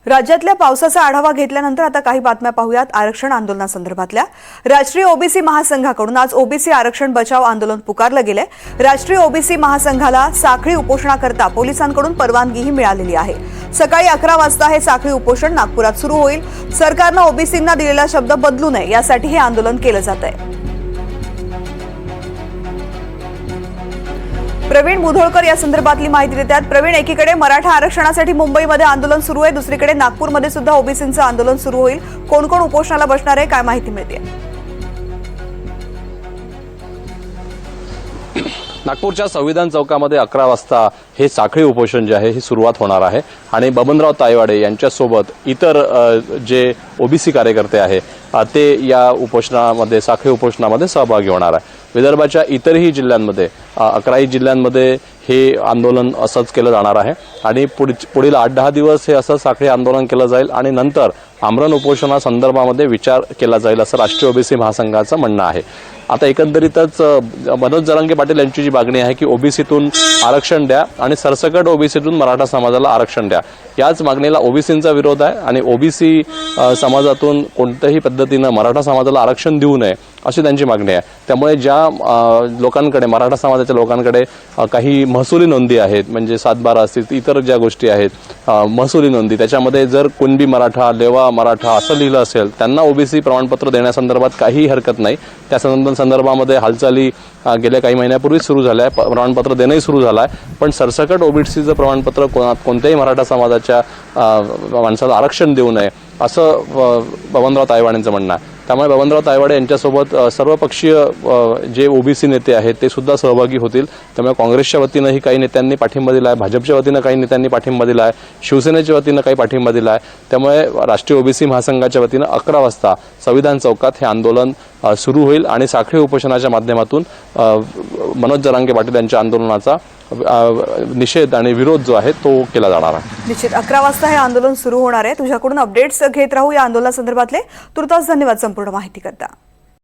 राज्यातल्या पावसाचा आढावा घेतल्यानंतर आता काही बातम्या पाहूयात आरक्षण आंदोलनासंदर्भातल्या। राष्ट्रीय ओबीसी महासंघाकडून आज ओबीसी आरक्षण बचाव आंदोलन पुकारलं गेलंय। राष्ट्रीय ओबीसी महासंघाला साखळी उपोषणाकरता पोलिसांकडून परवानगीही मिळालेली आहे। सकाळी 11 वाजता हे साखळी उपोषण नागपुरात सुरू होईल। सरकारनं ओबीसींना दिलेला शब्द बदलू नये यासाठी हे आंदोलन केलं जातंय। प्रवीण मुधोळकर या संदर्भातली माहिती देतात। प्रवीण, एकीकडे मराठा आरक्षणासाठी मुंबईमध्ये आंदोलन सुरू आहे, दुसरीकडे नागपूरमध्ये सुद्धा ओबीसींचं आंदोलन सुरू होईल। कोण कोण उपोषणाला बसणार आहे, काय माहिती मिळते? नागपूरच्या संविधान चौकामध्ये 11 वाजता हे साखळी उपोषण जे आहे ही सुरुवात होणार आहे आणि बबनराव तायवाडे यांच्यासोबत इतर जे ओबीसी कार्यकर्ते आहे ते या उपोषणामध्ये साखळी उपोषणामध्ये सहभागी होणार आहे। विदर्भाच्या इतरही जिल्ह्यांमध्ये 11 जिल्ह्यांमध्ये हे आंदोलन असंच केलं जाणार आहे आणि पुढील 8-10 दिवस हे असं साखळी आंदोलन केलं जाईल आणि नंतर आमरण उपोषणासंदर्भामध्ये विचार केला जाईल असं राष्ट्रीय ओबीसी महासंघाचं म्हणणं आहे। आता एकंदरीतच मनोज जरांगे पाटील यांची जी मागणी आहे की ओबीसीतून आरक्षण द्या आणि सरसकट ओबीसीतून मराठा समाजाला आरक्षण द्या, याच मागणीला ओबीसींचा विरोध आहे आणि ओबीसी समाजातून कोणत्याही पद्धतीनं मराठा समाजाला आरक्षण देऊ नये अशी त्यांची मागणी आहे। त्यामुळे ज्या लोकांकडे मराठा समाजाच्या लोकांकडे काही महसुली नोंदी आहेत, म्हणजे 7/12 असतील, इतर ज्या गोष्टी आहेत महसुली नोंदी, त्याच्यामध्ये जर कुणबी मराठा, लेवा मराठा असं लिहिलं असेल त्यांना ओबीसी प्रमाणपत्र देण्यासंदर्भात काही हरकत नाही। त्या संदर्भामध्ये हालचाली गेल्या काही महिन्यापूर्वी सुरू झाल्या, प्रमाणपत्र देणंही सुरू झालं आहे। पण सरसकट ओबीसीचं प्रमाणपत्र कोणत्याही मराठा समाजाच्या माणसाला आरक्षण देऊ नये असं बबनराव तायवाडेंचं म्हणणं आहे। त्यामुळे बबनराव तायवाडे यांच्यासोबत सर्वपक्षीय जे ओबीसी नेते आहेत ते सुद्धा सहभागी होतील। त्यामुळे काँग्रेसच्या वतीनंही काही नेत्यांनी पाठिंबा दिला आहे, भाजपच्या वतीनं काही नेत्यांनी पाठिंबा दिला आहे, शिवसेनेच्या वतीनं काही पाठिंबा दिला आहे। त्यामुळे राष्ट्रीय ओबीसी महासंघाच्या वतीनं 11 वाजता संविधान चौकात हे आंदोलन सुरू होईल आणि साखळी उपोषणाच्या माध्यमातून मनोज जरांगे पाटील यांच्या आंदोलनाचा निषेध आणि विरोध जो आहे तो केला जाणार आहे। निश्चित 11 वाजता हे आंदोलन सुरू होणार आहे। तुझ्याकडून अपडेट्स घेत राहू या आंदोलनासंदर्भातले। तुर्तास धन्यवाद संपूर्ण माहिती करता।